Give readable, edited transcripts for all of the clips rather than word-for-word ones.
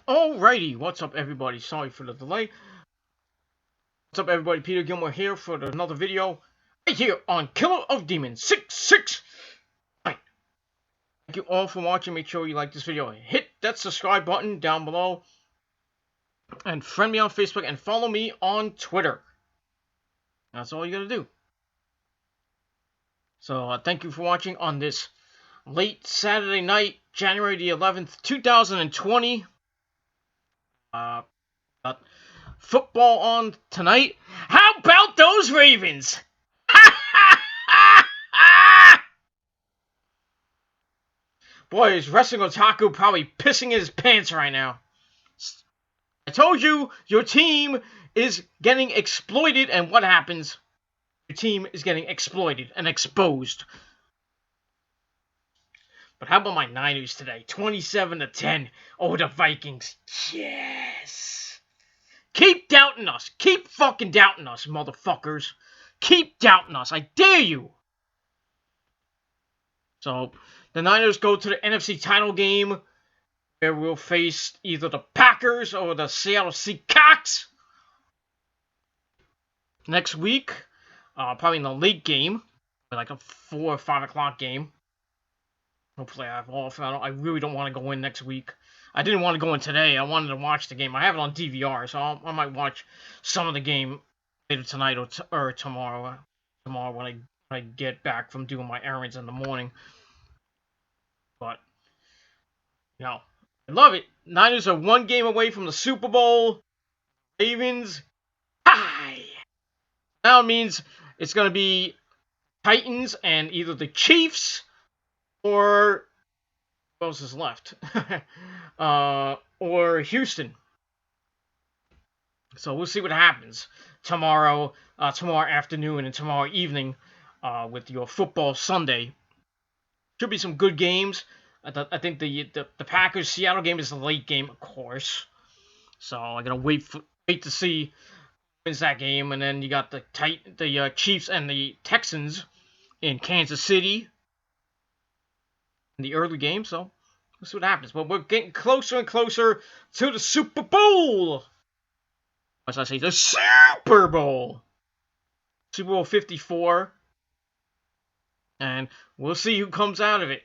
Alrighty, what's up everybody? Sorry for the delay. What's up everybody? Peter Gilmore here for another video. Right here on Killer of Demons 66. Right. Thank you all for watching. Make sure you like this video. Hit that subscribe button down below. And friend me on Facebook and follow me on Twitter. That's all you gotta do. So thank you for watching on this late Saturday night, January the 11th, 2020. Football on tonight. How about those Ravens? Boy, is Wrestling Otaku probably pissing his pants right now. I told you, your team is getting exploited, and what happens? Your team is getting exploited and exposed. But how about my Niners today? 27-10 over the Vikings. Yes! Keep doubting us. Keep fucking doubting us, motherfuckers. Keep doubting us. I dare you. So, the Niners go to the NFC title game, where we'll face either the Packers or the Seattle Seahawks. Next week, probably in the late game, like a 4 or 5 o'clock game. Hopefully I have off. I really don't want to go in next week. I didn't want to go in today. I wanted to watch the game. I have it on DVR, so I might watch some of the game later tonight or tomorrow. Tomorrow when I get back from doing my errands in the morning. But, you know, I love it. Niners are one game away from the Super Bowl. Ravens, hi! Now it means it's going to be Titans and either the Chiefs or who else is left? Or Houston. So we'll see what happens tomorrow afternoon and tomorrow evening with your football Sunday. Should be some good games. I think the Packers Seattle game is the late game, of course. So I'm gonna wait to see who wins that game, and then you got the Chiefs and the Texans in Kansas City in the early game. So we'll see what happens. But we're getting closer and closer to the Super Bowl. As I say, the Super Bowl. Super Bowl 54. And we'll see who comes out of it.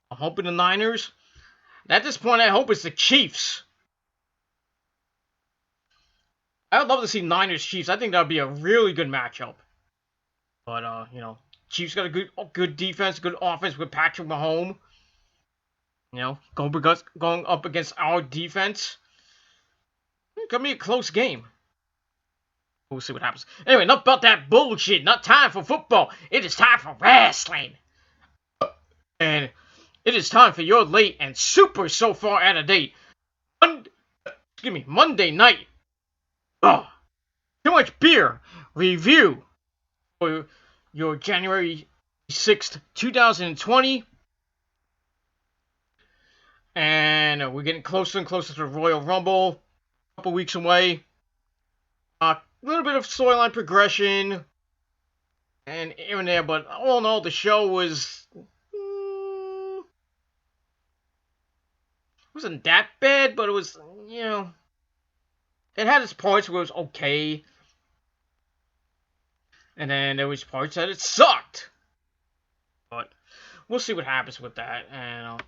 I'm hoping the Niners. At this point, I hope it's the Chiefs. I would love to see Niners-Chiefs. I think that would be a really good matchup. But, you know, Chiefs got a good defense, good offense with Patrick Mahomes. You know, going up against our defense. It's going to be a close game. We'll see what happens. Anyway, enough about that bullshit. Not time for football. It is time for wrestling. And it is time for your late and super so far out of date Monday night. Too much beer review for your January 6th, 2020. And we're getting closer and closer to the Royal Rumble. A couple weeks away. A little bit of storyline progression. And here and there. But all in all, the show wasn't that bad. But it was, you know. It had its parts where it was okay. And then there was parts that it sucked. But we'll see what happens with that. And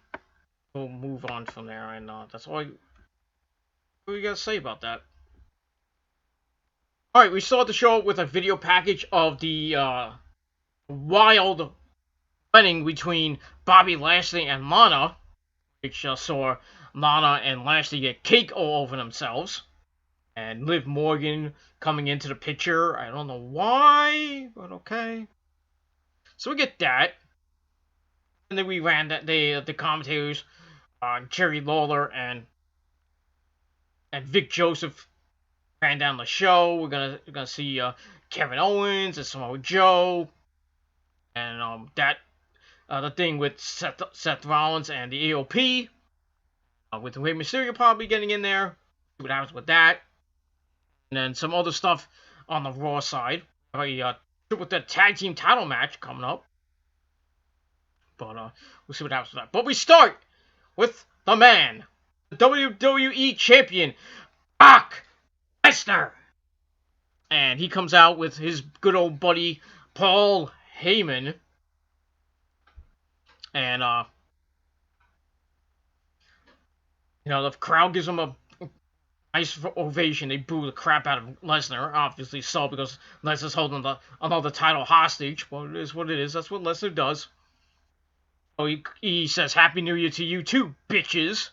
we'll move on from there, and that's all we gotta say about that. Alright, we started the show with a video package of the wild wedding between Bobby Lashley and Lana, which saw Lana and Lashley get cake all over themselves, and Liv Morgan coming into the picture. I don't know why, but okay. So we get that. And then we ran the commentators, Jerry Lawler and Vic Joseph ran down the show. We're gonna see Kevin Owens and Samoa Joe, and the thing with Seth Rollins and the AOP, with Rey Mysterio probably getting in there. See what happens with that, and then some other stuff on the Raw side. With the tag team title match coming up. But we'll see what happens with that. But we start with the man, WWE Champion, Brock Lesnar. And he comes out with his good old buddy, Paul Heyman. And, the crowd gives him a nice ovation. They boo the crap out of Lesnar, obviously so, because Lesnar's holding another title hostage. Well, it is what it is. That's what Lesnar does. So he says, Happy New Year to you too, bitches.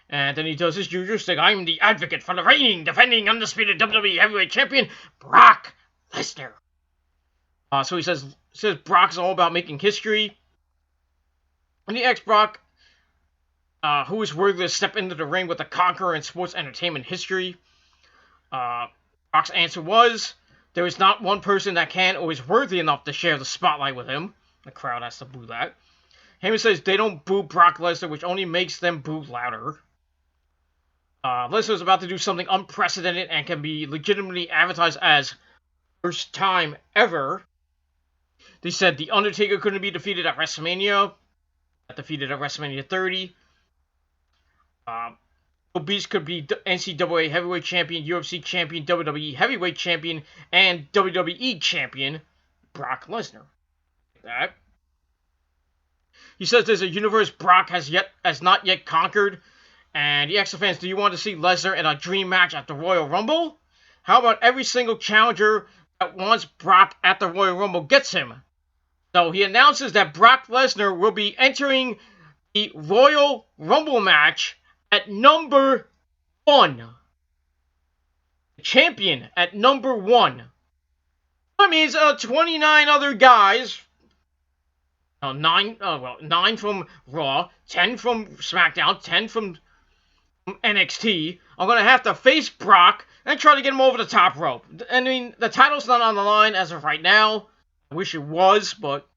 And then he does his usual thing. I'm the advocate for the reigning, defending, undisputed WWE Heavyweight Champion, Brock Lesnar. So he says Brock's all about making history. And he asks Brock, who is worthy to step into the ring with the conqueror in sports entertainment history. Brock's answer was, there is not one person that can or is worthy enough to share the spotlight with him. The crowd has to boo that. Heyman says they don't boo Brock Lesnar, which only makes them boo louder. Lesnar is about to do something unprecedented and can be legitimately advertised as first time ever. They said The Undertaker couldn't be defeated at WrestleMania. Got defeated at WrestleMania 30. Beast could be NCAA Heavyweight Champion, UFC Champion, WWE Heavyweight Champion, and WWE Champion, Brock Lesnar. That. He says there's a universe Brock has not yet conquered, and he asks the fans, do you want to see Lesnar in a dream match at the Royal Rumble? How about every single challenger that wants Brock at the Royal Rumble gets him? So he announces that Brock Lesnar will be entering the Royal Rumble match at number 1. The champion at number 1. That means 29 other guys. 9 from Raw, 10 from SmackDown, 10 from NXT are going to have to face Brock and try to get him over the top rope. I mean, the title's not on the line as of right now. I wish it was, but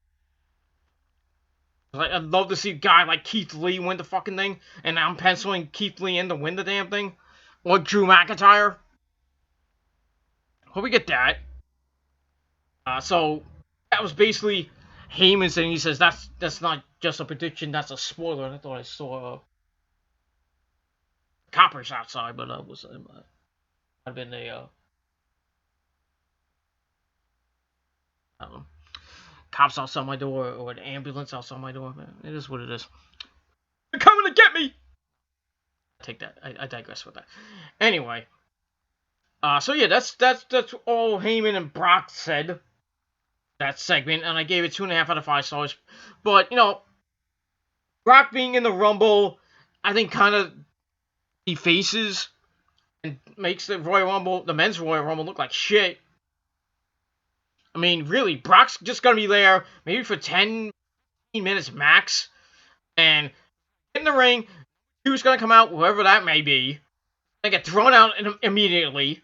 I'd love to see a guy like Keith Lee win the fucking thing, and I'm penciling Keith Lee in to win the damn thing. Or Drew McIntyre. Hope we get that. So, that was basically Heyman saying, he says, that's not just a prediction, that's a spoiler. And I thought I saw coppers outside, but it was I've been a I don't know, cops outside my door or an ambulance outside my door. Man, it is what it is. They're coming to get me. Take that. I digress with that. Anyway, so yeah, that's all Heyman and Brock said. That segment, and I gave it 2.5 out of 5 stars. But Brock being in the Rumble, I think kind of defaces and makes the Royal Rumble, the men's Royal Rumble, look like shit. I mean, really, Brock's just gonna be there maybe for 10 minutes max, and in the ring, who's gonna come out, whoever that may be, and get thrown out immediately.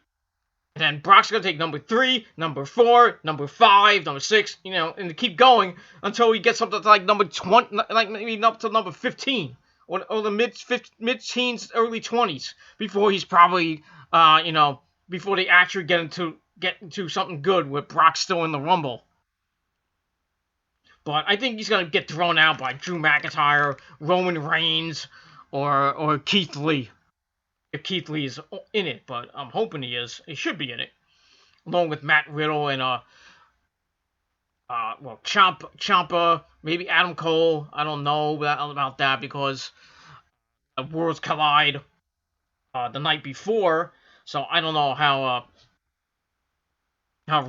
And then Brock's going to take number 3, number 4, number 5, number 6, and keep going until he gets up to like number 20, like maybe up to number 15, or the mid-teens, early 20s, before he's probably, before they actually get into something good with Brock still in the Rumble. But I think he's going to get thrown out by Drew McIntyre, Roman Reigns, or Keith Lee. If Keith Lee is in it, but I'm hoping he is. He should be in it, along with Matt Riddle and Ciampa, maybe Adam Cole. I don't know about that because the worlds collide the night before, so I don't know how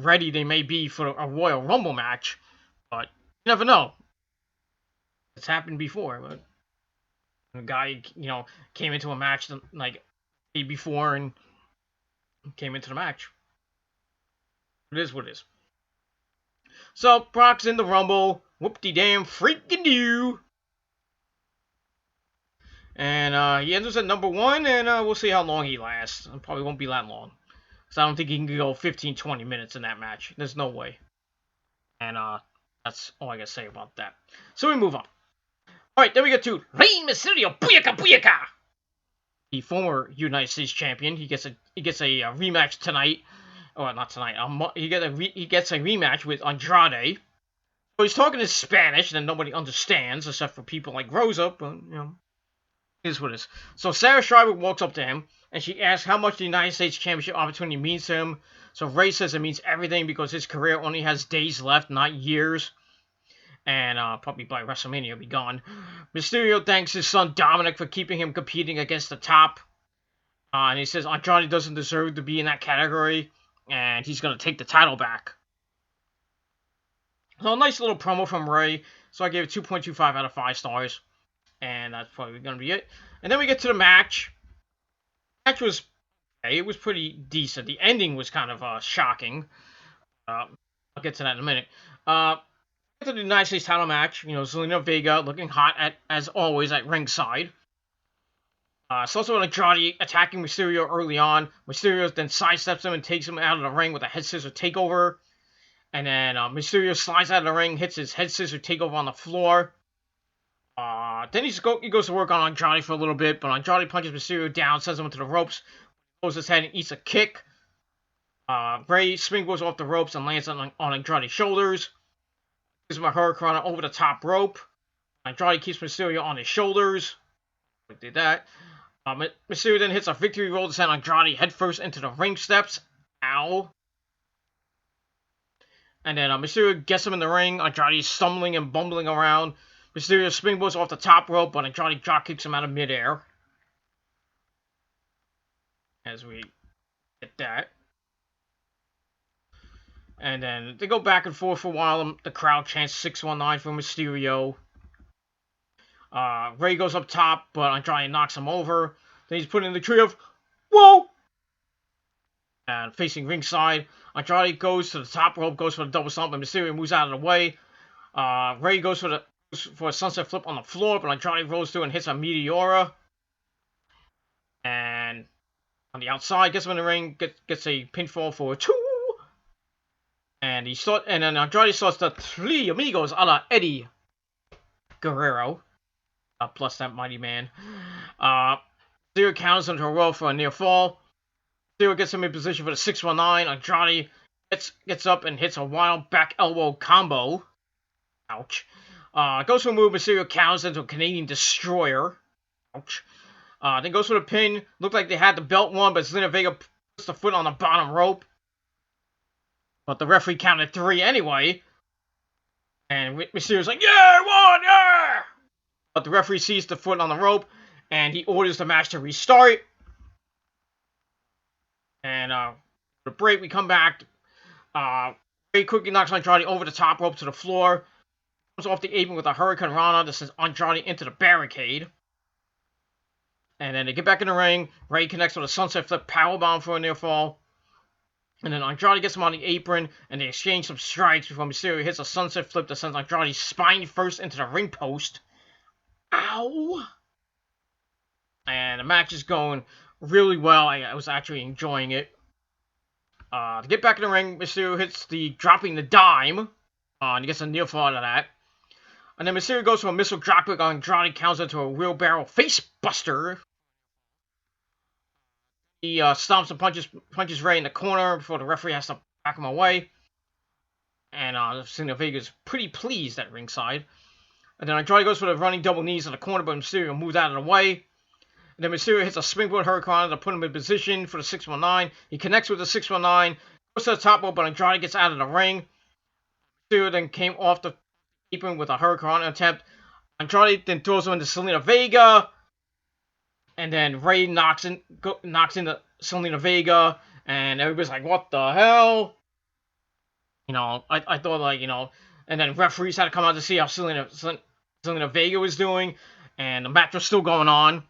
ready they may be for a Royal Rumble match. But you never know. It's happened before. But a guy, came into a match like before and came into the match. It is what it is. So, Brock's in the Rumble. Whoop-de-damn freaking do. And he ends at number 1, and we'll see how long he lasts. It probably won't be that long. Because I don't think he can go 15-20 minutes in that match. There's no way. And that's all I gotta say about that. So we move on. Alright, then we get to Rey Mysterio. Booyaka, booyaka! The former United States champion. He gets a rematch tonight. Or not tonight. He gets a rematch with Andrade. So he's talking in Spanish that nobody understands except for people like Rosa. But is what it is. So Sarah Schreiber walks up to him, and she asks how much the United States Championship opportunity means to him. So Ray says it means everything because his career only has days left, not years. And probably by WrestleMania he'll be gone. Mysterio thanks his son Dominic for keeping him competing against the top. And he says Andrade doesn't deserve to be in that category, and he's going to take the title back. So a nice little promo from Ray. So I gave it 2.25 out of 5 stars. And that's probably going to be it. And then we get to the match. The match was okay. It was pretty decent. The ending was kind of shocking. I'll get to that in a minute. To the United States title match. You know, Zelina Vega looking hot as always at ringside. It's also Andrade attacking Mysterio early on. Mysterio then sidesteps him and takes him out of the ring with a head scissor takeover. And then Mysterio slides out of the ring, hits his head scissor takeover on the floor. Then he goes to work on Andrade for a little bit, but Andrade punches Mysterio down, sends him into the ropes, throws his head and eats a kick. Ray springboards off the ropes and lands on Andrade's shoulders. Gives him a hurricane over the top rope. Andrade keeps Mysterio on his shoulders. Did that. Mysterio then hits a victory roll to send Andrade headfirst into the ring steps. Ow. And then Mysterio gets him in the ring. Andrade is stumbling and bumbling around. Mysterio springboards off the top rope, but Andrade dropkicks him out of midair. As we get that. And then they go back and forth for a while. The crowd chants 619 for Mysterio. Ray goes up top, but Andrade knocks him over. Then he's put in the tree of, whoa! And facing ringside, Andrade goes to the top rope, goes for the double stomp, and Mysterio moves out of the way. Ray goes for a sunset flip on the floor, but Andrade rolls through and hits a Meteora. And on the outside, gets him in the ring, gets a pinfall for a 2. And then Andrade starts the Three Amigos a la Eddie Guerrero. Plus that mighty man. Mysterio counters into a roll for a near fall. Mysterio gets him in position for the 619. Andrade gets up and hits a wild back elbow combo. Ouch. Goes for a move. Mysterio counters into a Canadian Destroyer. Ouch. Then goes for the pin. Looked like they had the belt won, but Zelina Vega puts the foot on the bottom rope. But the referee counted 3 anyway. And Mysterio's like, yeah, won, yeah! But the referee sees the foot on the rope, and he orders the match to restart. And for the break, we come back. Ray quickly knocks Andrade over the top rope to the floor. Comes off the apron with a Hurricane Rana that sends Andrade into the barricade. And then they get back in the ring. Ray connects with a sunset flip powerbomb for a near fall. And then Andrade gets him on the apron, and they exchange some strikes before Mysterio hits a sunset flip that sends Andrade spine first into the ring post. Ow! And the match is going really well. I was actually enjoying it. To get back in the ring, Mysterio hits the dropping the dime. And he gets a near fall out of that. And then Mysterio goes for a missile dropkick on Andrade, counts into a wheelbarrow face buster. He stomps and punches Ray in the corner before the referee has to back him away. And Zelina Vega's pretty pleased at ringside. And then Andrade goes for the running double knees in the corner, but Mysterio moves out of the way. And then Mysterio hits a springboard hurricane to put him in position for the 619. He connects with the 619, goes to the top rope, but Andrade gets out of the ring. Mysterio then came off the apron with a hurricane attempt. Andrade then throws him into Zelina Vega. And then Ray knocks into Zelina Vega. And everybody's like, what the hell? You know, I thought, like, you know. And then referees had to come out to see how Zelina Vega was doing. And the match was still going on.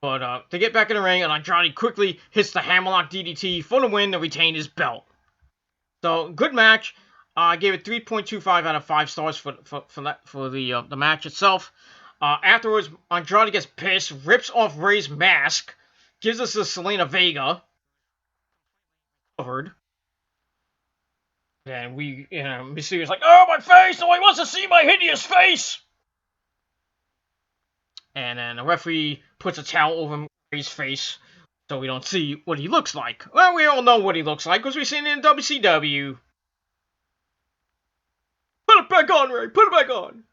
But they get back in the ring, and Andrade quickly hits the Hammerlock DDT for the win to retain his belt. So, good match. I gave it 3.25 out of 5 stars for the match itself. Afterwards, Andrade gets pissed, rips off Ray's mask, gives us the Zelina Vega. Covered. And Mysterio's like, oh, my face! Nobody wants to see my hideous face! And then the referee puts a towel over Ray's face so we don't see what he looks like. Well, we all know what he looks like because we've seen it in WCW. Put it back on, Ray! Put it back on!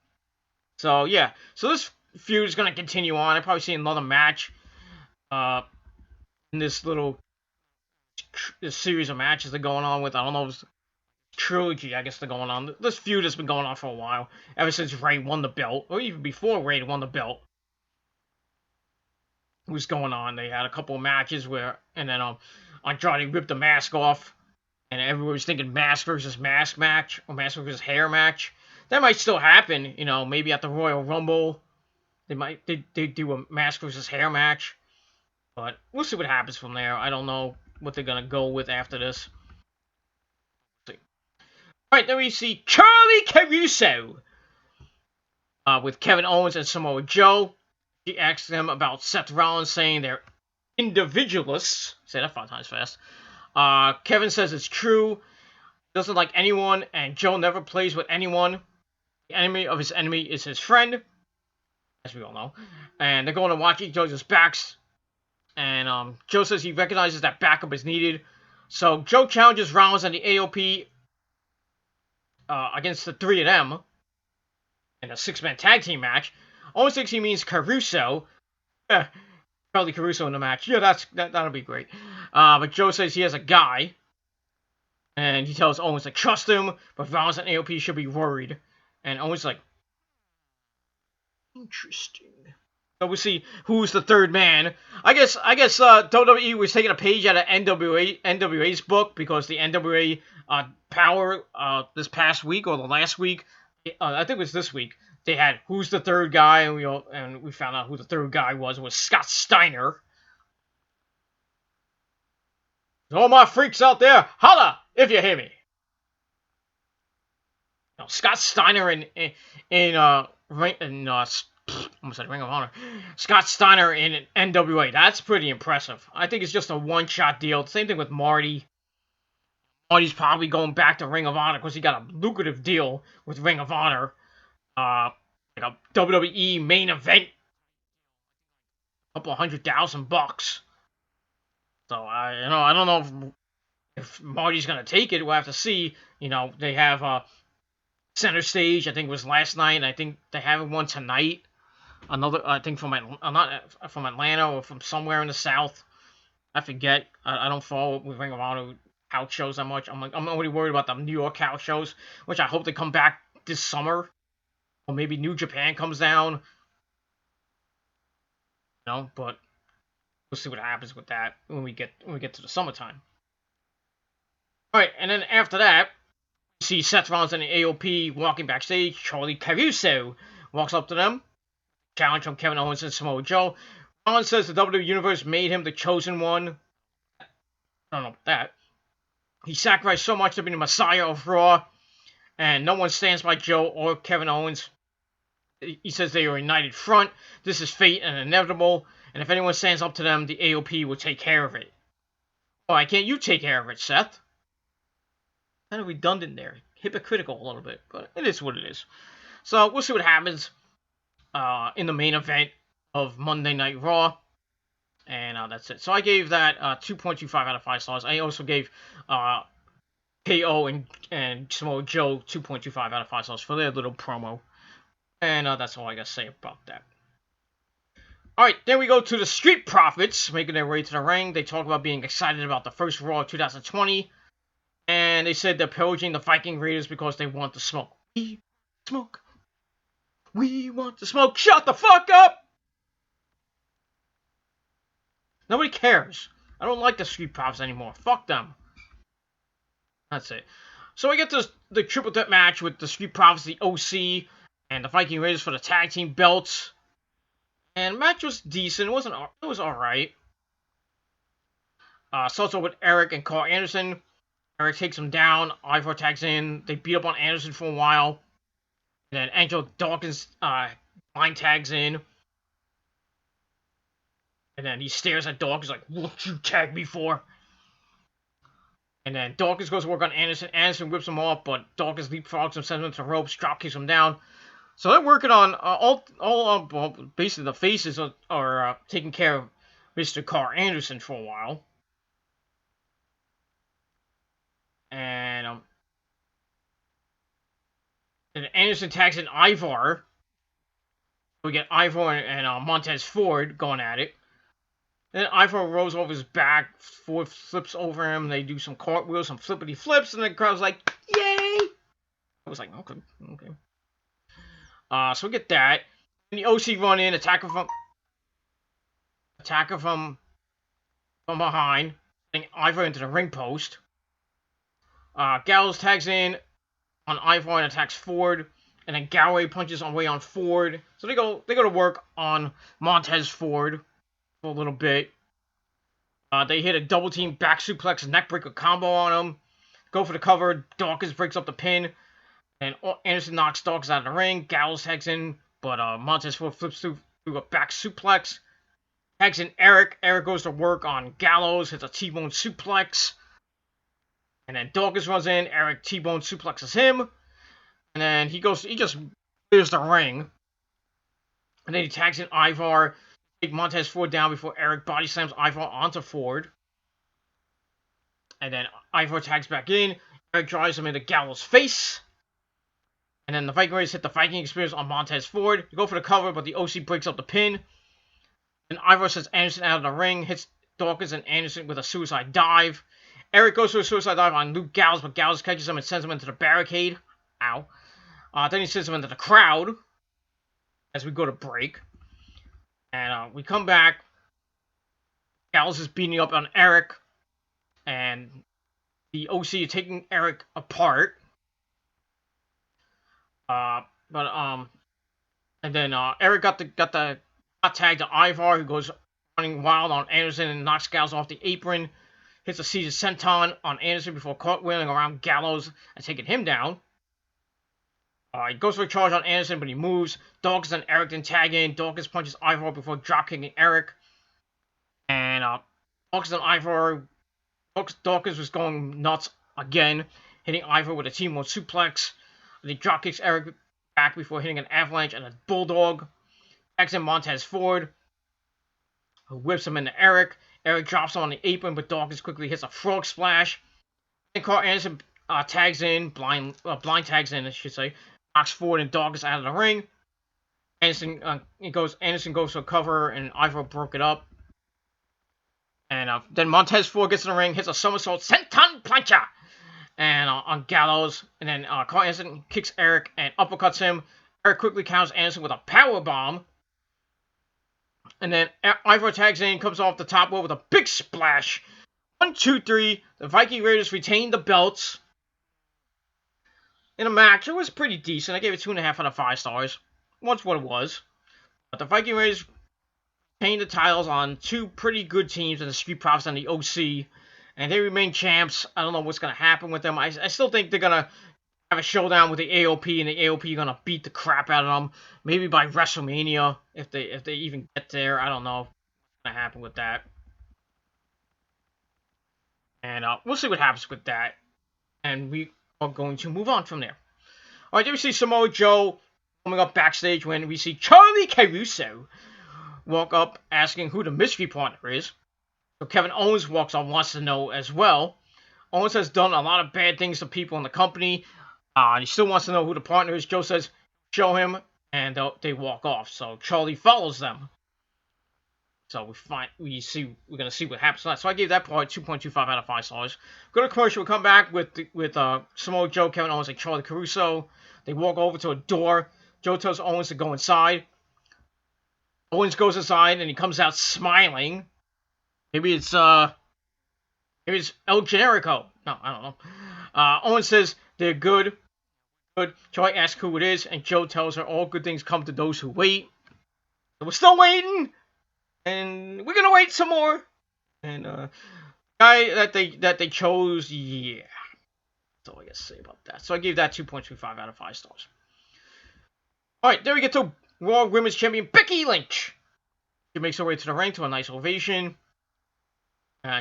So yeah, so this feud is gonna continue on. I probably see another match uh, in this little this series of matches they're going on with. I don't know if it's trilogy. I guess they're going on. This feud has been going on for a while, ever since Ray won the belt, or even before Ray won the belt. Was going on. They had a couple of matches where, and then Andrade ripped the mask off, and everyone was thinking mask versus mask match or mask versus hair match. That might still happen, maybe at the Royal Rumble. They do a mask versus hair match, but we'll see what happens from there. I don't know what they're gonna go with after this. All right, then we see Charlie Caruso with Kevin Owens and Samoa Joe. She asks them about Seth Rollins, saying they're individualists. Say that 5 times fast. Kevin says it's true. Doesn't like anyone, and Joe never plays with anyone. The enemy of his enemy is his friend, as we all know. And they're going to watch each other's backs. And Joe says he recognizes that backup is needed. So Joe challenges Rollins and the AOP against the 3 of them in a 6-man tag team match. Owens thinks he means Caruso. Charlie Caruso in the match. Yeah, that'll be great. But Joe says he has a guy. And he tells Owens to trust him, but Rollins and AOP should be worried. And Owens like, interesting. So we'll see who's the third man. I guess WWE was taking a page out of NWA's book, because the NWA Power this past week or the last week, I think it was this week, they had who's the third guy, and we found out who the third guy was. It was Scott Steiner. All my freaks out there, holla if you hear me. Scott Steiner almost said Ring of Honor. Scott Steiner in NWA. That's pretty impressive. I think it's just a one-shot deal. Same thing with Marty. Marty's probably going back to Ring of Honor because he got a lucrative deal with Ring of Honor. Like a WWE main event, a couple $100,000. So I don't know if Marty's gonna take it. We'll have to see. They have Center Stage. I think it was last night, and I think they have one tonight. Another, I think not from Atlanta or from somewhere in the South. I forget. I don't follow with Ring of Honor house shows that much. I'm already worried about the New York house shows, which I hope they come back this summer, or maybe New Japan comes down. But we'll see what happens with that when we get to the summertime. All right, and then after that, we see Seth Rollins and the AOP walking backstage. Charlie Caruso walks up to them. Challenge from Kevin Owens and Samoa Joe. Rollins says the WWE Universe made him the chosen one. I don't know about that. He sacrificed so much to be the Messiah of Raw, and no one stands by Joe or Kevin Owens. He says they are a united front. This is fate and inevitable, and if anyone stands up to them, the AOP will take care of it. Why can't you take care of it, Seth? Kind of redundant there. Hypocritical a little bit, but it is what it is. So we'll see what happens in the main event of Monday Night Raw. And that's it. So I gave that 2.25 out of 5 stars. I also gave KO and Samoa Joe 2.25 out of 5 stars for their little promo. And that's all I got to say about that. Alright, then we go to the Street Profits, making their way to the ring. They talk about being excited about the first Raw of 2020. And they said they're pillaging the Viking Raiders because they want the smoke. We smoke. We want the smoke. Shut the fuck up! Nobody cares. I don't like the Street Profits anymore. Fuck them. That's it. So we get to the triple threat match with the Street Profits, the OC, and the Viking Raiders for the tag team belts. And the match was decent. It was alright. Starts off with Eric and Carl Anderson. Eric takes him down. Ivar tags in. They beat up on Anderson for a while. And then Angelo Dawkins line tags in. And then he stares at Dawkins like, what you tagged me for? And then Dawkins goes to work on Anderson. Anderson whips him off, but Dawkins leapfrogs him, sends him to ropes, drop kicks him down. So they're working on basically the faces are taking care of Mr. Carl Anderson for a while. And Anderson tags in Ivar. We get Ivor and Montez Ford going at it. Then Ivor rolls over his back, Ford flips over him, they do some cartwheels, some flippity flips, and the crowd's like, yay! I was like, okay. So we get that. And the OC run in, attack her from behind, getting Ivor into the ring post. Gallows tags in on Ivor and attacks Ford, and then Galway punches away on Ford. So they go to work on Montez Ford for a little bit. They hit a double team back suplex neckbreaker combo on him. Go for the cover. Dawkins breaks up the pin, and Anderson knocks Dawkins out of the ring. Gallows tags in, but Montez Ford flips through a back suplex. Tags in Eric. Eric goes to work on Gallows, hits a T-bone suplex. And then Dawkins runs in. Eric T-bone suplexes him. And then he just clears the ring. And then he tags in Ivar. Take Montez Ford down before Eric body slams Ivar onto Ford. And then Ivar tags back in. Eric drives him into Gallows' face. And then the Viking Raiders hit the Viking Experience on Montez Ford. They go for the cover, but the OC breaks up the pin. And Ivar sends Anderson out of the ring. Hits Dawkins and Anderson with a suicide dive. Eric goes for a suicide dive on Luke Gallows, but Gallows catches him and sends him into the barricade. Ow. Then he sends him into the crowd as we go to break. And we come back. Gallows is beating up on Eric. And the OC is taking Eric apart. And then Eric got the hot tag to Ivar, who goes running wild on Anderson and knocks Gallows off the apron. Hits a Caesar Senton on Anderson before cartwheeling around Gallows and taking him down. He goes for a charge on Anderson, but he moves. Dawkins and Eric then tag in. Dawkins punches Ivar before dropkicking Eric. And Dawkins and Ivar... Dawkins was going nuts again, hitting Ivar with a T-bone suplex. He dropkicks Eric back before hitting an avalanche and a bulldog. Tags in Montez Ford, who whips him into Eric. Eric drops him on the apron, but Dawkins quickly hits a frog splash. Then Carl Anderson tags in, blind tags in, I should say. Knocks Ford and Dawkins out of the ring. Anderson goes for a cover, and Ivar broke it up. And then Montez Ford gets in the ring, hits a somersault senton plancha, and on Gallows. And then Carl Anderson kicks Eric and uppercuts him. Eric quickly counters Anderson with a power bomb. And then Ivar tags in, comes off the top rope with a big splash. 1, 2, 3. The Viking Raiders retain the belts. In a match, it was pretty decent. I gave it 2.5 out of 5 stars. That's what it was. But the Viking Raiders retained the titles on two pretty good teams in the Street Profits and the OC. And they remain champs. I don't know what's going to happen with them. I still think they're going to have a showdown with the AOP, and the AOP going to beat the crap out of them. Maybe by WrestleMania, if they even get there. I don't know what's going to happen with that. And we'll see what happens with that. And we are going to move on from there. Alright, then we see Samoa Joe coming up backstage when we see Charlie Caruso walk up asking who the mystery partner is. So Kevin Owens walks on, wants to know as well. Owens has done a lot of bad things to people in the company. And he still wants to know who the partner is. Joe says, show him, and they walk off. So Charlie follows them. So we're going to see what happens next. So I gave that part 2.25 out of 5 stars. Go to commercial. We'll come back with Samoa Joe, Kevin Owens, and Charlie Caruso. They walk over to a door. Joe tells Owens to go inside. Owens goes inside, and he comes out smiling. Maybe it's El Generico. No, I don't know. Owens says they're good. Charlie asks who it is, and Joe tells her all good things come to those who wait. So we're still waiting, and we're gonna wait some more. And guy that they chose, yeah. That's all I got to say about that. So I gave that 2.25 out of 5 stars. All right, there we get to Raw Women's Champion Becky Lynch. She makes her way to the ring to a nice ovation.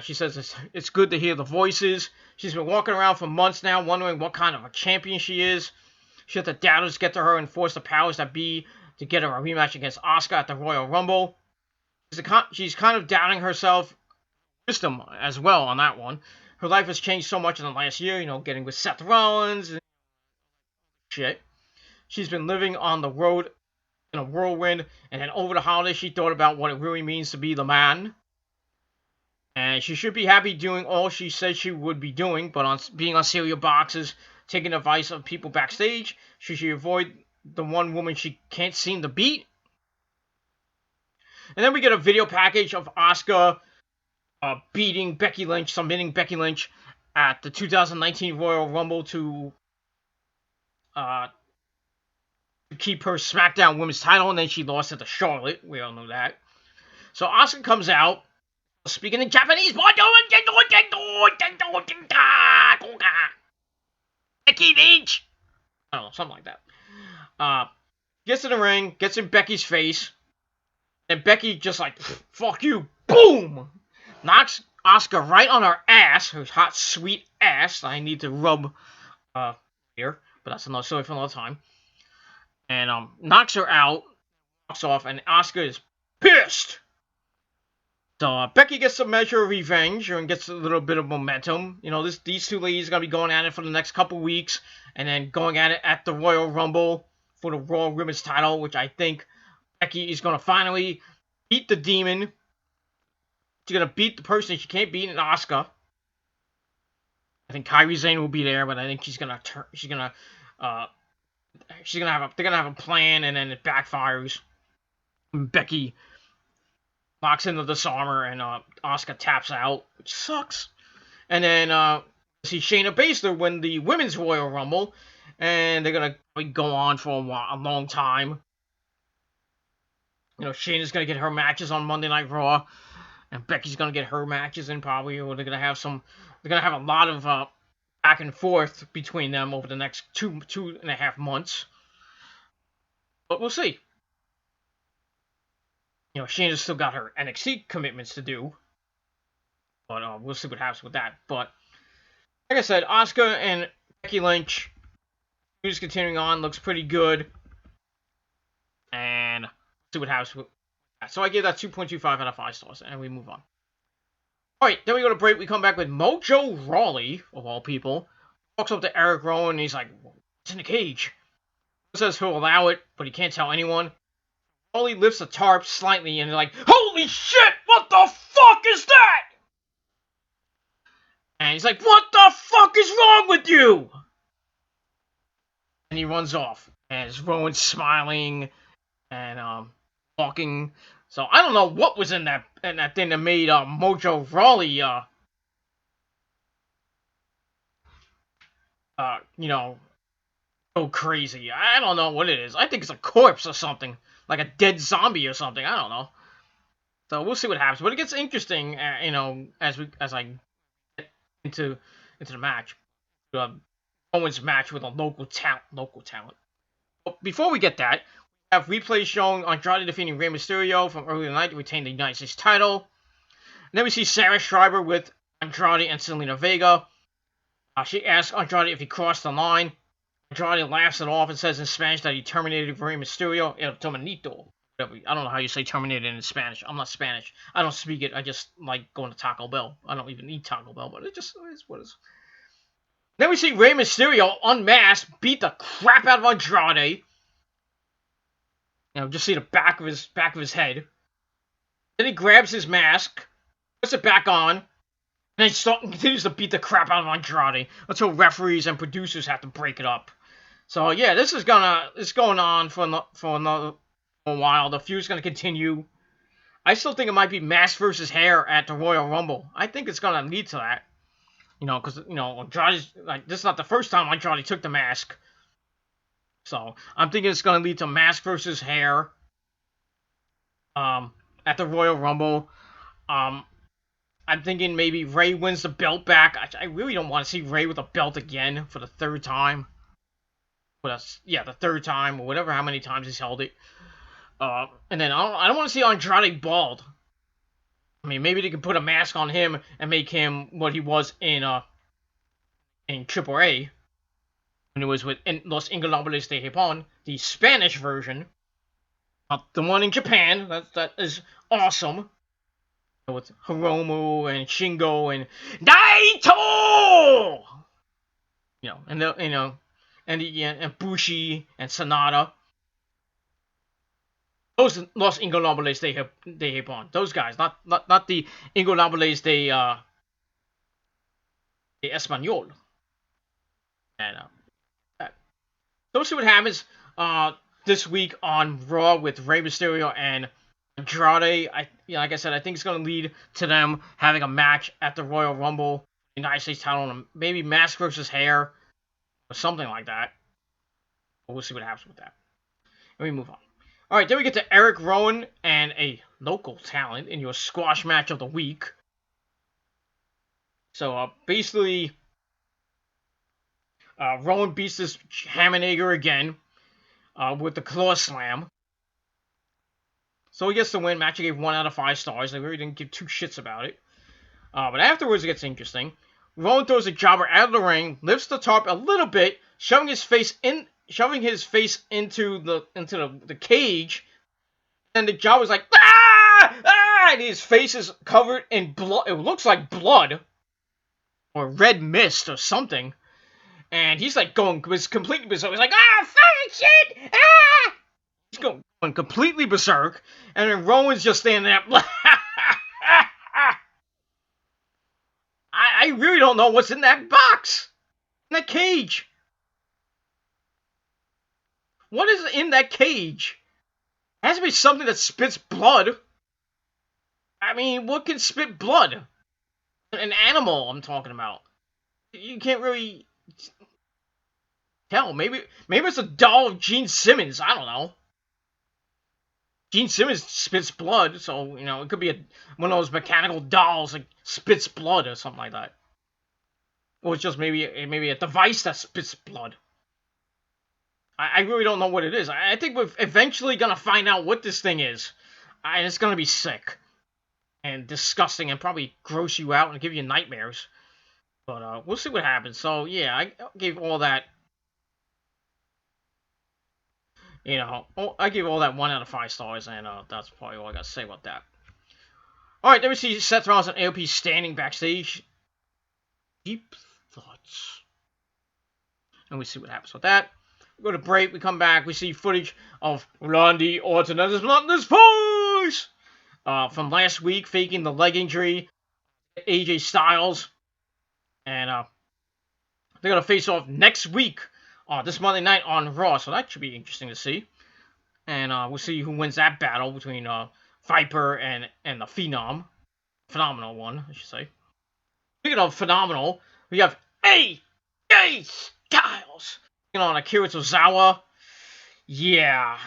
She says it's good to hear the voices. She's been walking around for months now, wondering what kind of a champion she is. She let the doubters get to her and force the powers that be to get her a rematch against Asuka at the Royal Rumble. She's kind of doubting herself, wisdom as well on that one. Her life has changed so much in the last year, getting with Seth Rollins and shit. She's been living on the road in a whirlwind, and then over the holidays she thought about what it really means to be the man. And she should be happy doing all she said she would be doing, but on being on cereal boxes, taking advice of people backstage, she should avoid the one woman she can't seem to beat. And then we get a video package of Asuka beating Becky Lynch, submitting Becky Lynch at the 2019 Royal Rumble uh, to keep her SmackDown Women's title, and then she lost it to Charlotte. We all know that. So Asuka comes out, speaking in Japanese. Becky Lynch! I don't know, something like that. Gets in the ring, gets in Becky's face, and Becky just like, fuck you, boom! Knocks Asuka right on her ass, her hot, sweet ass. I need to rub here, but that's another story for another time. And knocks her out, walks off, and Asuka is pissed. So Becky gets a measure of revenge and gets a little bit of momentum. You know, these two ladies are going to be going at it for the next couple weeks, and then going at it at the Royal Rumble for the Raw Women's title, which I think Becky is going to finally beat the demon. She's going to beat the person she can't beat in Asuka. I think Kairi Sane will be there, but I think they're gonna have a plan, and then it backfires. Becky locks in the disarmer, and Asuka taps out, which sucks. And then see Shayna Baszler win the Women's Royal Rumble, and they're gonna go on for a long time. You know, Shayna's gonna get her matches on Monday Night Raw, and Becky's gonna get her matches in probably, or they're gonna have a lot of back and forth between them over the next 2.5 months. But we'll see. You know, Shayna's still got her NXT commitments to do. But we'll see what happens with that. But, like I said, Asuka and Becky Lynch, who's continuing on, looks pretty good. And we'll see what happens with that. So I give that 2.25 out of 5 stars, and we move on. Alright, then we go to break. We come back with Mojo Rawley, of all people. Walks up to Eric Rowan, and he's like, what's in the cage? He says he'll allow it, but he can't tell anyone. Rawley lifts the tarp slightly, and they're like, holy shit, what the fuck is that? And he's like, what the fuck is wrong with you? And he runs off. And Rowan's smiling and walking. So I don't know what was in that thing that made Mojo Rawley you know, go crazy. I don't know what it is. I think it's a corpse or something. Like a dead zombie or something. I don't know. So we'll see what happens. But it gets interesting, you know, as I get into the match. Owens match with a local talent. But before we get that, we have replays showing Andrade defeating Rey Mysterio from earlier tonight to retain the United States title. And then we see Sarah Schreiber with Andrade and Selena Vega. She asks Andrade if he crossed the line. Andrade laughs it off and says in Spanish that he terminated Rey Mysterio. El Terminito. I don't know how you say terminated in Spanish. I'm not Spanish. I don't speak it. I just like going to Taco Bell. I don't even eat Taco Bell, but it just is what it is. Then we see Rey Mysterio unmasked, beat the crap out of Andrade. You know, just see the back of his head. Then he grabs his mask, puts it back on, and then continues to beat the crap out of Andrade until referees and producers have to break it up. So yeah, it's going on for a while. The feud's gonna continue. I still think it might be mask versus hair at the Royal Rumble. I think it's gonna lead to that. You know, because, you know, Andrade's, like, this is not the first time Andrade took the mask. So, I'm thinking it's going to lead to mask versus hair at the Royal Rumble. I'm thinking maybe Rey wins the belt back. I really don't want to see Rey with a belt again for the third time. But the third time, or whatever, how many times he's held it. And then I don't want to see Andrade bald. I mean, maybe they could put a mask on him and make him what he was in Triple A, when it was with Los Ingobernables de Japón, the Spanish version, not the one in Japan. That is awesome. With Hiromu and Shingo and Naito, you know, and Bushi and Sonata. Those Los Ingobernables de Japón. Those guys, not the Ingobernables de Español. And so we'll see what happens this week on Raw with Rey Mysterio and Andrade. Like I said, I think it's going to lead to them having a match at the Royal Rumble, United States title, and maybe mask versus hair or something like that. But we'll see what happens with that. Let me move on. All right, then we get to Eric Rowan and a local talent in your squash match of the week. So basically, Rowan beats this Hammernager again with the claw slam. So he gets the win. Match gave 1 out of 5 stars. They really didn't give 2 shits about it. But afterwards it gets interesting. Rowan throws a jobber out of the ring, lifts the tarp a little bit, shoving his face into the cage. And the jobber's like, ah! Ah! And his face is covered in blood. It looks like blood. Or red mist or something. And he's like going completely berserk. He's like, ah, fucking shit! Ah! He's going completely berserk. And then Rowan's just standing there. I really don't know what's in that box. In that cage. What is in that cage? It has to be something that spits blood. I mean, what can spit blood? An animal, I'm talking about. You can't really tell. Maybe it's a doll of Gene Simmons. I don't know. Gene Simmons spits blood, so it could be one of those mechanical dolls that spits blood or something like that. Or it's just maybe a device that spits blood. I really don't know what it is. I think we're eventually gonna find out what this thing is, and it's gonna be sick and disgusting and probably gross you out and give you nightmares. But we'll see what happens. So yeah, I gave all that. I gave all that 1 out of 5 stars, and that's probably all I got to say about that. All right, then we see Seth Rollins and AOP standing backstage. Deep thoughts. And we see what happens with that. We go to break, we come back, we see footage of Randy Orton and his mountainous voice from last week, faking the leg injury, AJ Styles. And they're going to face off next week, this Monday night on Raw, so that should be interesting to see. And we'll see who wins that battle between Viper and the Phenom. Phenomenal one, I should say. Speaking of phenomenal, we have AJ Styles on Akira Tozawa. Yeah.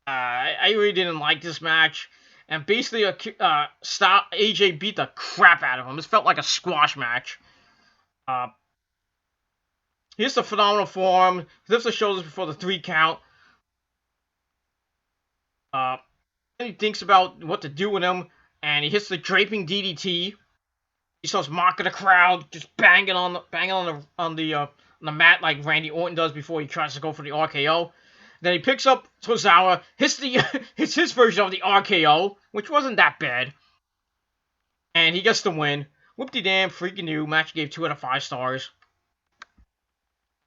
I really didn't like this match. And basically, AJ beat the crap out of him. This felt like a squash match. Here's the phenomenal form. He lifts the shoulders before the 3 count. He thinks about what to do with him, and he hits the draping DDT. He starts mocking the crowd, just banging on the mat like Randy Orton does before he tries to go for the RKO. Then he picks up Tozawa, hits his version of the RKO, which wasn't that bad, and he gets the win. Whoop-de-damn, freaking new. Match gave 2 out of 5 stars.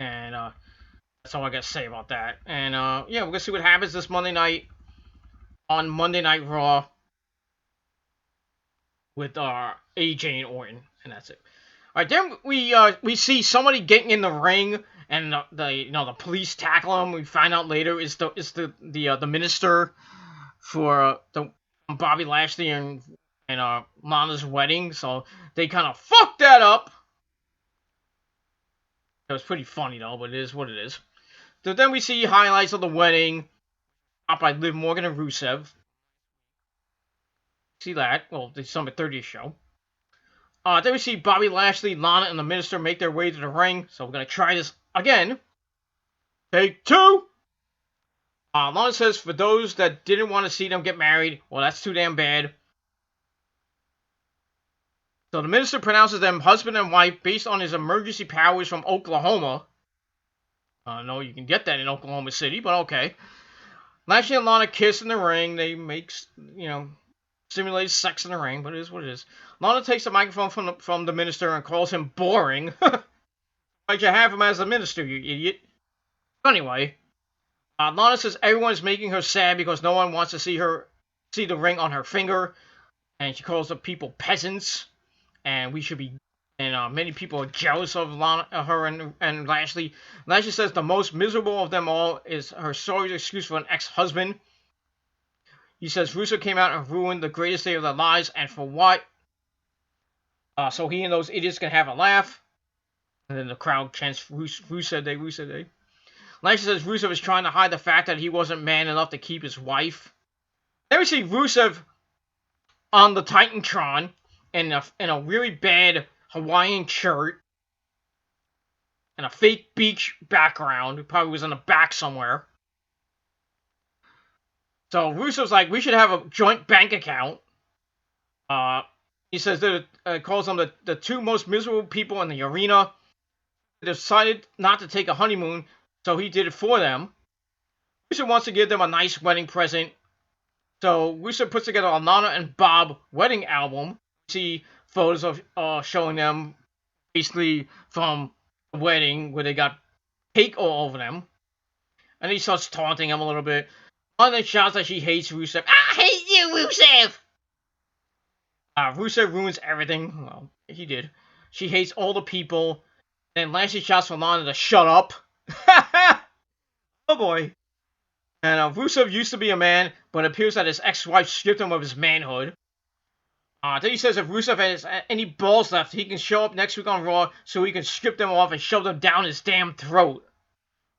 And that's all I got to say about that. And yeah, we're going to see what happens this Monday night on Monday Night Raw with AJ and Orton. And that's it. All right, then we see somebody getting in the ring, and the police tackle him. We find out later is the minister for the Bobby Lashley and Lana's wedding. So they kind of fucked that up. It was pretty funny though, but it is what it is. So then we see highlights of the wedding, up by Liv Morgan and Rusev. See that? Well, the Summit 30th show. Then we see Bobby Lashley, Lana, and the minister make their way to the ring. So we're gonna try this again. Take 2. Lana says, for those that didn't want to see them get married, well, that's too damn bad. So the minister pronounces them husband and wife based on his emergency powers from Oklahoma. No, you can get that in Oklahoma City, but okay. Lashley and Lana kiss in the ring. They make, simulate sex in the ring, but it is what it is. Lana takes the microphone from the minister and calls him boring. Why'd you have him as the minister, you idiot? Anyway, Lana says everyone's making her sad because no one wants to see the ring on her finger, and she calls the people peasants, and we should be. And many people are jealous of her and Lashley. Lashley says the most miserable of them all is her sorry excuse for an ex-husband. He says Russo came out and ruined the greatest day of their lives, and for what? So he and those idiots can have a laugh. And then the crowd chants Rusev Day, Rusev Day. Lashley says Rusev is trying to hide the fact that he wasn't man enough to keep his wife. Then we see Rusev on the Titantron in a really bad Hawaiian shirt and a fake beach background. He probably was in the back somewhere. So Rusev's like, we should have a joint bank account. He says that calls them the two most miserable people in the arena. They decided not to take a honeymoon, so he did it for them. Rusev wants to give them a nice wedding present. So Rusev puts together a Lana and Bob wedding album. We see photos of showing them basically from the wedding where they got cake all over them. And he starts taunting him a little bit. Lana shouts that she hates Rusev. I hate you, Rusev! Rusev ruins everything. Well, he did. She hates all the people. Then Lashley shouts for Lana to shut up. Oh boy. And Rusev used to be a man, but it appears that his ex-wife stripped him of his manhood. Then he says if Rusev has any balls left, he can show up next week on Raw so he can strip them off and shove them down his damn throat.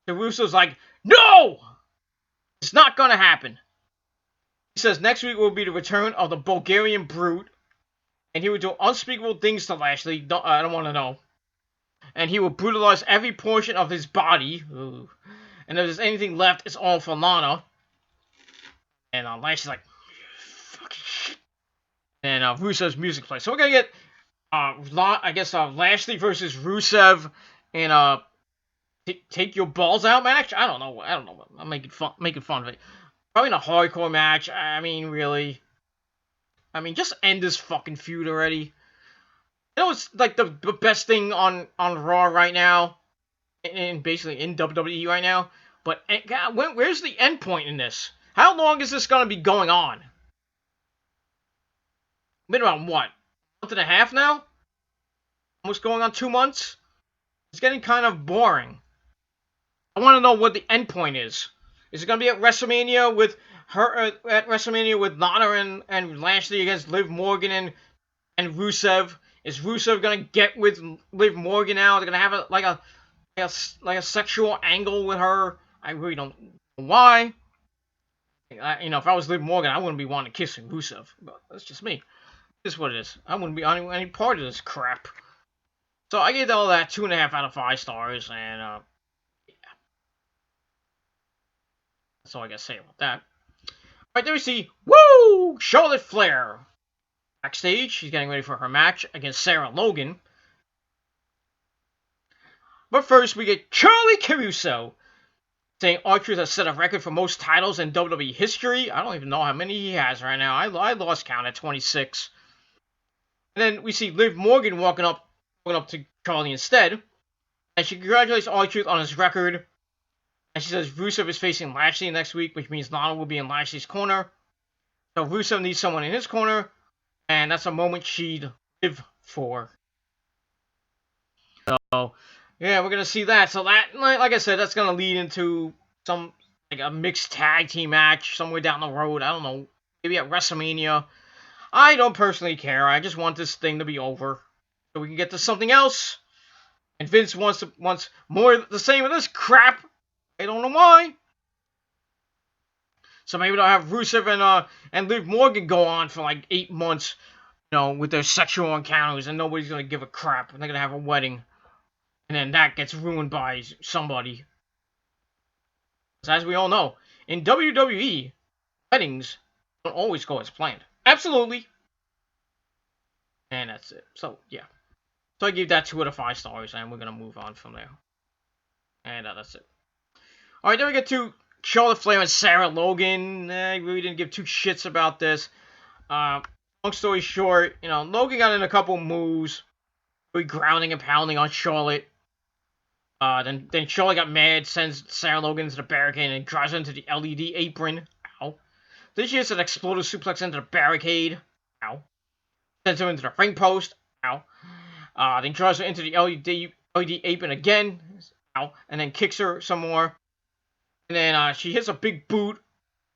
So Rusev's like, no! It's not gonna happen. He says next week will be the return of the Bulgarian Brute, and he will do unspeakable things to Lashley. I don't want to know. And he will brutalize every portion of his body. Ooh. And if there's anything left, it's all for Lana. And Lashley's like, fucking shit. And Rusev's music plays. So we're gonna get, Lashley versus Rusev in a take your balls out match. I don't know. I'm making fun of it. Probably in a hardcore match. I mean, really. I mean, just end this fucking feud already. I know it's like the best thing on Raw right now, and basically in WWE right now. But God, where's the end point in this? How long is this gonna be going on? Been around what? A month and a half now? Almost going on 2 months? It's getting kind of boring. I want to know what the end point is. Is it gonna be at WrestleMania with her at WrestleMania with Lana and Lashley against Liv Morgan and Rusev? Is Rusev gonna get with Liv Morgan now? They're gonna have a sexual angle with her. I really don't know why. If I was Liv Morgan, I wouldn't be wanting to kiss Rusev. But that's just me. This is what it is. I wouldn't be on any part of this crap. So I gave all that 2.5 out of 5 stars, and yeah. That's all I gotta say about that. Alright, there we see, woo! Charlotte Flair. Backstage, she's getting ready for her match against Sarah Logan. But first, we get Charlie Caruso saying R-Truth has set a record for most titles in WWE history. I don't even know how many he has right now. I lost count at 26. And then we see Liv Morgan walking up to Charlie instead. And she congratulates R-Truth on his record. And she says Rusev is facing Lashley next week, which means Lana will be in Lashley's corner. So Rusev needs someone in his corner. And that's a moment she'd live for. So, yeah, we're going to see that. So that, like I said, that's going to lead into a mixed tag team match somewhere down the road. I don't know. Maybe at WrestleMania. I don't personally care. I just want this thing to be over. So we can get to something else. And Vince wants more of the same of this crap. I don't know why. So maybe they'll have Rusev and Liv Morgan go on for like 8 months, with their sexual encounters, and nobody's gonna give a crap, and they're gonna have a wedding, and then that gets ruined by somebody. So as we all know, in WWE, weddings don't always go as planned. Absolutely. And that's it. So yeah. So I gave that 2 out of 5 stars, and we're gonna move on from there. And that's it. Alright, then we get to Charlotte Flair and Sarah Logan. I really didn't give 2 shits about this. Long story short, Logan got in a couple moves. Really grounding and pounding on Charlotte. Then Charlotte got mad, sends Sarah Logan into the barricade and drives her into the LED apron. Ow. Then she hits an explosive suplex into the barricade. Ow. Sends her into the ring post. Ow. Then drives her into the LED apron again. Ow. And then kicks her some more. And then she hits a big boot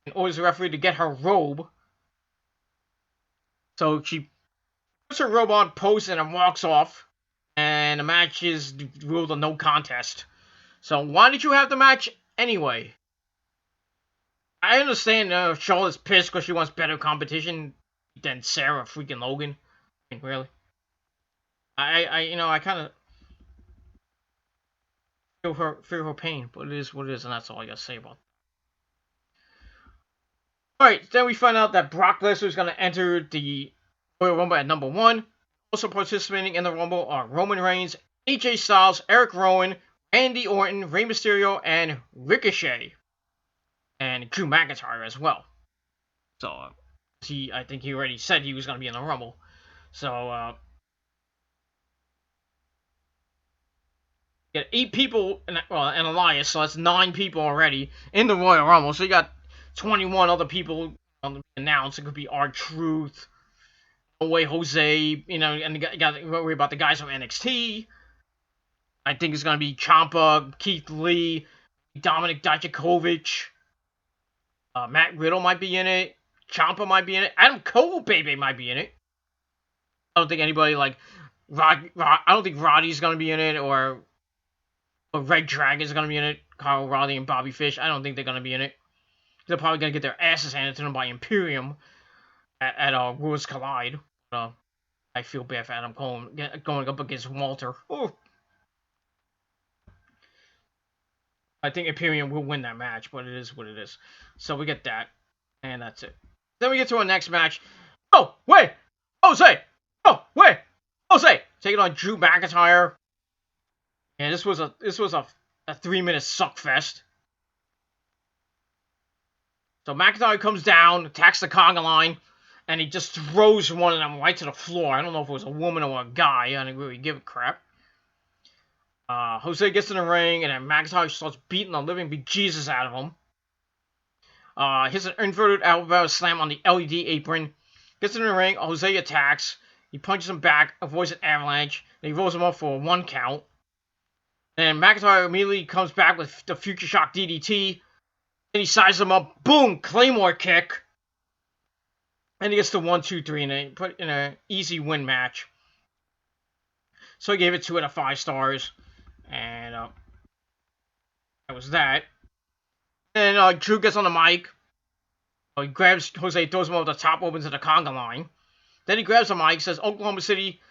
and orders the referee to get her robe. So she puts her robe on, posts, and then walks off. And the match is ruled a no contest. So why did you have the match anyway? I understand Charlotte's pissed because she wants better competition than Sarah freaking Logan. I mean, really. I kind of feel her pain, but it is what it is, and that's all I gotta say about it. Alright, then we find out that Brock Lesnar is gonna enter the Royal Rumble at number 1. Also participating in the Rumble are Roman Reigns, AJ Styles, Eric Rowan, Randy Orton, Rey Mysterio, and Ricochet. And Drew McIntyre as well. So, I think he already said he was going to be in the Rumble. So, you got 8 people, and Elias, so that's 9 people already in the Royal Rumble. So you got 21 other people announced. It could be R-Truth, No Way Jose, and you got to worry about the guys from NXT. I think it's going to be Ciampa, Keith Lee, Dominic Dijakovic. Matt Riddle might be in it. Ciampa might be in it. Adam Cole, baby, might be in it. I don't think anybody like I don't think Roddy's gonna be in it, or Red Dragon's gonna be in it. Kyle Roddy and Bobby Fish. I don't think they're gonna be in it. They're probably gonna get their asses handed to them by Imperium at Worlds Collide. I feel bad for Adam Cole going up against Walter. Oh. I think Imperium will win that match, but it is what it is. So we get that, and that's it. Then we get to our next match. Oh, wait! Jose! Oh, wait! Jose! Taking on Drew McIntyre. And this was a 3-minute suck fest. So McIntyre comes down, attacks the conga line, and he just throws one of them right to the floor. I don't know if it was a woman or a guy. I didn't really give a crap. Jose gets in the ring, and then McIntyre starts beating the living bejesus out of him. Hits an inverted elbow slam on the LED apron. Gets in the ring, Jose attacks. He punches him back, avoids an avalanche, and he rolls him up for a 1 count. And McIntyre immediately comes back with the Future Shock DDT. Then he sizes him up, boom, Claymore kick. And he gets the 1, 2, 3 and put in an easy win match. So I gave it 2 out of 5 stars. And that was that. Then Drew gets on the mic. He grabs Jose, throws him over the top, opens to the conga line. Then he grabs the mic, says Oklahoma City,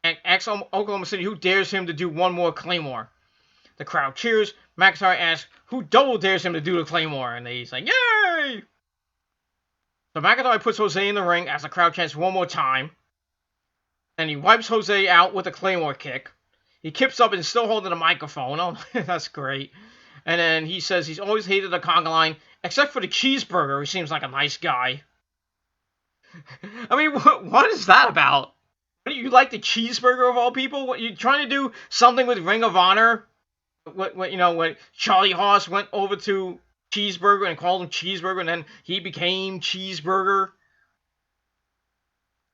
and asks Oklahoma City who dares him to do one more Claymore. The crowd cheers. McIntyre asks who double dares him to do the Claymore, and he's like, yay! So McIntyre puts Jose in the ring as the crowd chants one more time. Then he wipes Jose out with a Claymore kick. He kips up and still holding the microphone. Oh, that's great. And then he says he's always hated the conga line, except for the cheeseburger, who seems like a nice guy. I mean, what is that about? What, you like the cheeseburger of all people? What, you trying to do something with Ring of Honor? When Charlie Haas went over to Cheeseburger and called him Cheeseburger, and then he became Cheeseburger.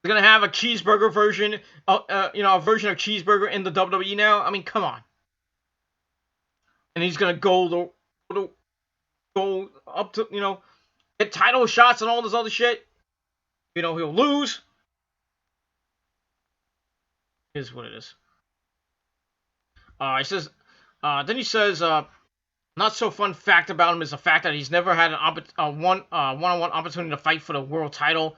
They're gonna have a cheeseburger version, a version of Cheeseburger in the WWE now. I mean, come on. And he's gonna go up to, get title shots and all this other shit. He'll lose. It is what it is. Then he says, not so fun fact about him is the fact that he's never had a one-on-one opportunity to fight for the world title.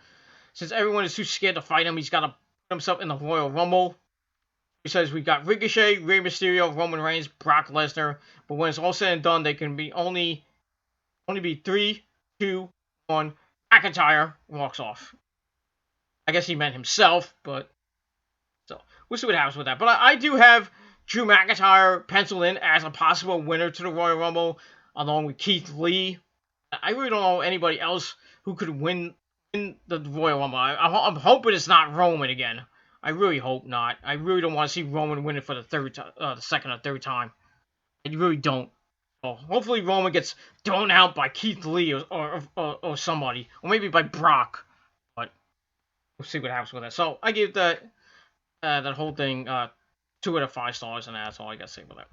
Since everyone is too scared to fight him, he's got to put himself in the Royal Rumble. He says we got Ricochet, Rey Mysterio, Roman Reigns, Brock Lesnar, but when it's all said and done, they can be only be 3, 2, 1. McIntyre walks off. I guess he meant himself, but so we'll see what happens with that. But I do have Drew McIntyre penciled in as a possible winner to the Royal Rumble, along with Keith Lee. I really don't know anybody else who could win the Royal Rumble. I'm hoping it's not Roman again. I really hope not. I really don't want to see Roman win it for the second or third time. You really don't. So hopefully Roman gets thrown out by Keith Lee or somebody, or maybe by Brock. But we'll see what happens with that. So I give that whole thing 2 out of 5 stars, and that's all I got to say about that.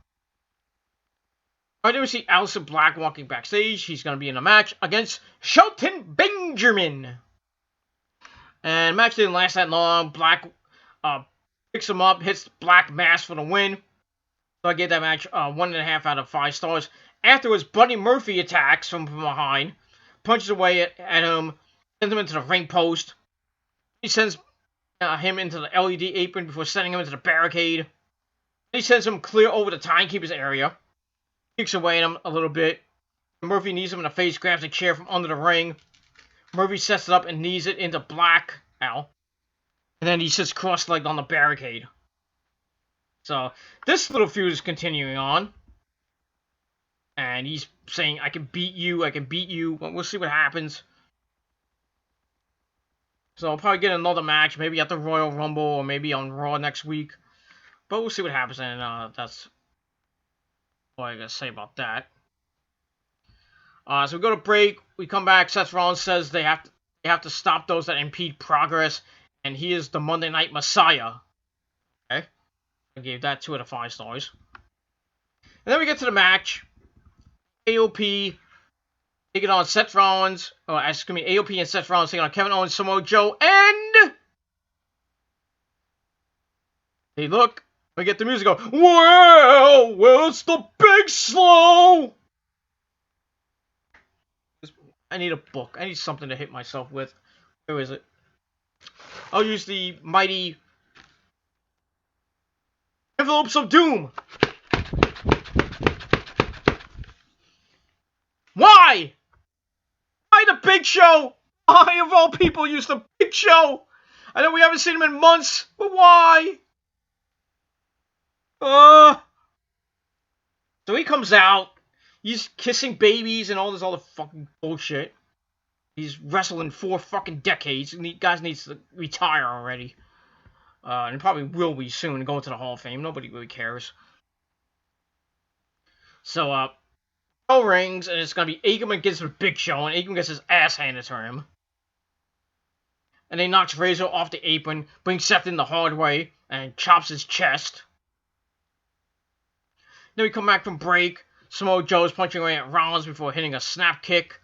Alright, then we see Aleister Black walking backstage. He's going to be in a match against Shelton Benjamin. And the match didn't last that long. Black picks him up, hits Black Mass for the win. So I gave that match 1.5 out of 5 stars. Afterwards, Buddy Murphy attacks from behind, punches away at him, sends him into the ring post. He sends him into the LED apron before sending him into the barricade. He sends him clear over the timekeeper's area. Kicks away at him a little bit. Murphy knees him in the face, grabs a chair from under the ring. Murphy sets it up and knees it into Black. Ow. And then he sits cross-legged on the barricade. So, this little feud is continuing on. And he's saying, I can beat you, I can beat you. Well, we'll see what happens. So, I'll probably get another match, maybe at the Royal Rumble, or maybe on Raw next week. But we'll see what happens, and that's all I gotta say about that. So we go to break. We come back. Seth Rollins says they have to stop those that impede progress, and he is the Monday Night Messiah. Okay, I gave that 2 out of 5 stars. And then we get to the match. AOP taking on Seth Rollins. Oh, excuse me, AOP and Seth Rollins taking on Kevin Owens, Samoa Joe, and they look. We get the music go. Well, it's the Big Slow. I need a book. I need something to hit myself with. Where is it? I'll use the mighty Envelopes of Doom. Why? Why the Big Show? Why, of all people, use the Big Show? I know we haven't seen him in months, but why? So he comes out. He's kissing babies and all this other fucking bullshit. He's wrestling 4 fucking decades. And the guy needs to retire already. And probably will be soon, go into the Hall of Fame. Nobody really cares. So, bell rings, and it's gonna be Aikman against the Big Show, and Aikman gets his ass handed to him. And he knocks Razor off the apron, brings Seth in the hard way, and chops his chest. Then we come back from break. Samoa Joe is punching away at Rollins before hitting a snap kick.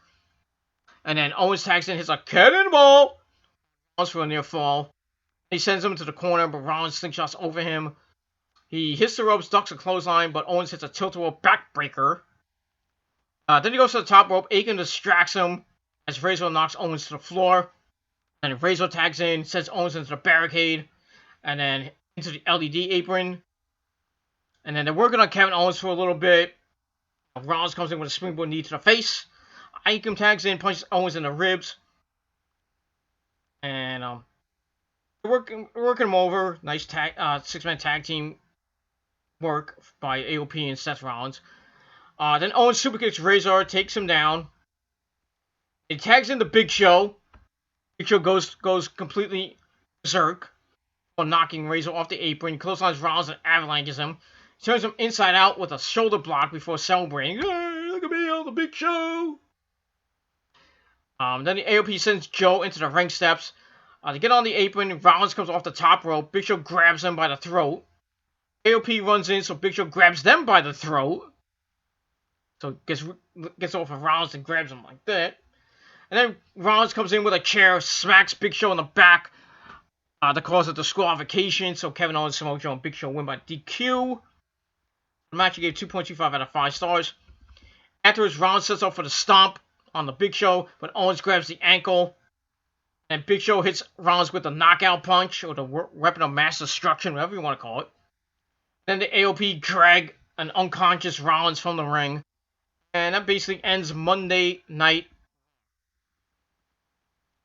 And then Owens tags in, hits a cannonball. Rollins for a near fall. He sends him to the corner, but Rollins slingshots over him. He hits the ropes, ducks a clothesline, but Owens hits a tilt-a-whirl backbreaker. Then he goes to the top rope. Aiken distracts him as Razor knocks Owens to the floor. And Razor tags in, sends Owens into the barricade. And then into the LED apron. And then they're working on Kevin Owens for a little bit. Rollins comes in with a springboard knee to the face. Aiken tags in, punches Owens in the ribs. And working him over. Nice tag, 6-man tag team work by AOP and Seth Rollins. Then Owens superkicks Razor, takes him down. He tags in the Big Show. Big Show goes completely berserk while knocking Razor off the apron. Clotheslines Rollins and avalanches him. He turns him inside out with a shoulder block before celebrating. Hey, look at me on the Big Show. Then the AOP sends Joe into the ring steps. To get on the apron, Rollins comes off the top rope. Big Show grabs him by the throat. AOP runs in, so Big Show grabs them by the throat. So gets off of Rollins and grabs him like that. And then Rollins comes in with a chair, smacks Big Show in the back to cause a disqualification. So Kevin Owens, Samoa Joe, and Big Show win by DQ. The match gave 2.25 out of 5 stars. Afterwards, Rollins sets up for the stomp on the Big Show, but Owens grabs the ankle. And Big Show hits Rollins with the knockout punch, or the weapon of mass destruction, whatever you want to call it. Then the AOP drag an unconscious Rollins from the ring. And that basically ends Monday night.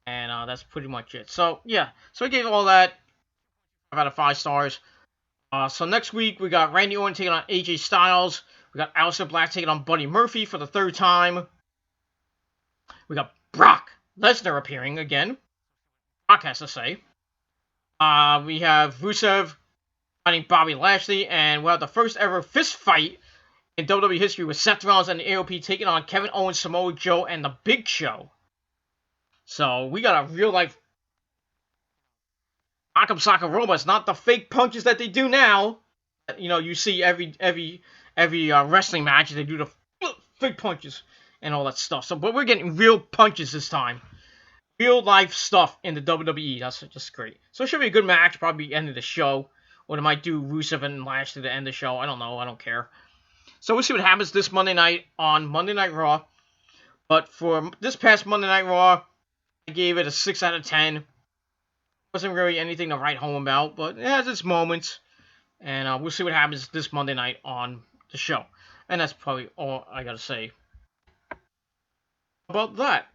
And that's pretty much it. So, yeah. So I gave all that 5 out of 5 stars. So next week, we got Randy Orton taking on AJ Styles. We got Aleister Black taking on Buddy Murphy for the 3rd time. We got Brock Lesnar appearing again. Brock has to say. We have Rusev fighting Bobby Lashley. And we'll have the first ever fist fight in WWE history with Seth Rollins and the AOP taking on Kevin Owens, Samoa Joe, and The Big Show. So we got a real life Rock'em Sock'em Robots, not the fake punches that they do now. You know, you see every wrestling match, they do the fake punches and all that stuff. So, but we're getting real punches this time. Real life stuff in the WWE. That's just great. So it should be a good match. Probably end of the show. Or they might do Rusev and Lashley to end the show. I don't know. I don't care. So we'll see what happens this Monday night on Monday Night Raw. But for this past Monday Night Raw, I gave it a 6 out of 10. Wasn't really anything to write home about, but it has its moments. And we'll see what happens this Monday night on the show. And that's probably all I gotta say about that.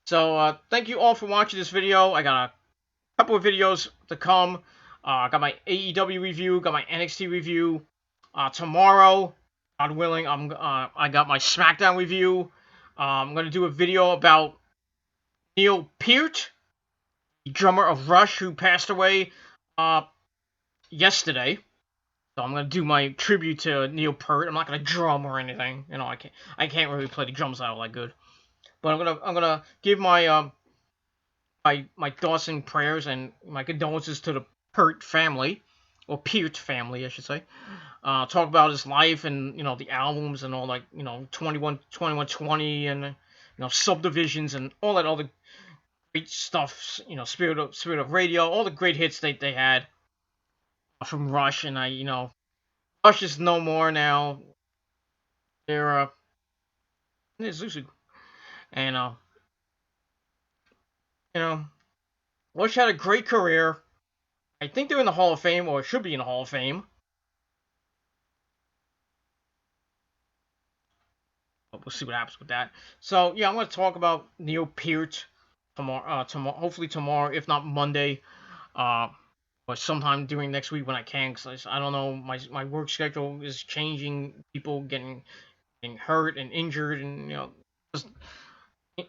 So, thank you all for watching this video. I got a couple of videos to come. I got my AEW review, got my NXT review. Tomorrow, God willing, I got my SmackDown review. I'm gonna do a video about Neil Peart, the drummer of Rush, who passed away yesterday. So I'm gonna do my tribute to Neil Peart. I'm not gonna drum or anything. You know, I can't really play the drums out that good. But I'm gonna give my my thoughts and prayers and my condolences to the Peart family, or Peart family, I should say. Talk about his life and, you know, the albums and all, like, you know, 2120 and, you know, Subdivisions and all that other great stuff. You know, Spirit of Radio, all the great hits they had from Rush. And you know, Rush is no more now. They're Zuzu. And you know, Rush had a great career. I think they're in the Hall of Fame, or should be in the Hall of Fame. But we'll see what happens with that. So yeah, I'm going to talk about Neil Peart tomorrow. Hopefully tomorrow, if not Monday, or sometime during next week when I can. Cause I don't know, my work schedule is changing. People getting hurt and injured, and, you know, just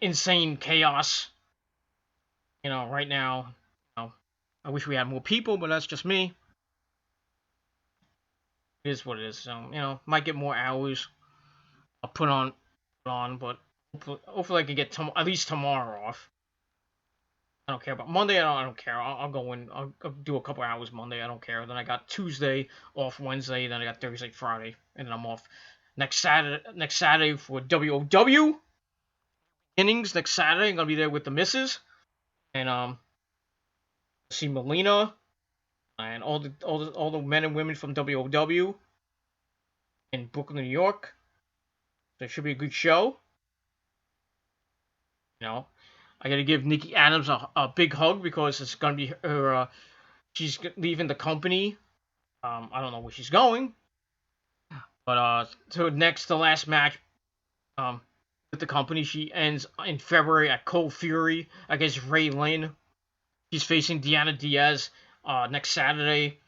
insane chaos. You know, right now, you know, I wish we had more people, but that's just me. It is what it is. So, you know, might get more hours. I'll put on, but hopefully I can get at least tomorrow off. I don't care about Monday. I don't care. I'll go in. I'll do a couple hours Monday. I don't care. Then I got Tuesday off, Wednesday. Then I got Thursday, Friday, and then I'm off next Saturday for WOW innings. Next Saturday, I'm gonna be there with the missus and see Melina and all the men and women from WOW in Brooklyn, New York. So it should be a good show. You know, I gotta give Nikki Adams a big hug because it's gonna be her. She's leaving the company. I don't know where she's going, but so the last match with the company, she ends in February at Cold Fury against Ray Lynn. She's facing Deanna Diaz next Saturday.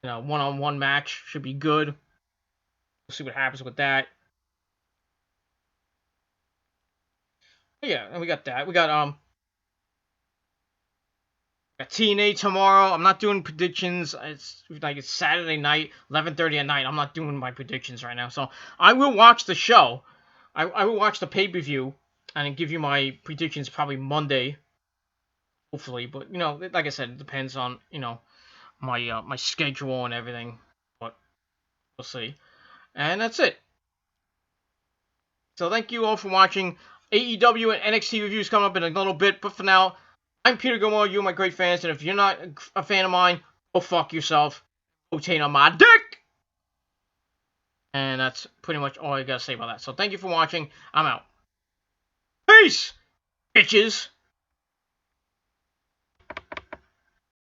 You know, one-on-one match should be good. We'll see what happens with that. But yeah, and we got that. We got TNA tomorrow. I'm not doing predictions. It's Saturday night, 11:30 at night. I'm not doing my predictions right now. So I will watch the show. I will watch the pay-per-view and give you my predictions probably Monday, hopefully. But, you know, like I said, it depends on, you know, my schedule and everything. But we'll see. And that's it. So thank you all for watching. AEW and NXT reviews coming up in a little bit. But for now, I'm Peter Gilmore. You're my great fans. And if you're not a fan of mine, go fuck yourself. Rotate on my dick. And that's pretty much all I gotta say about that. So thank you for watching. I'm out. Peace, bitches.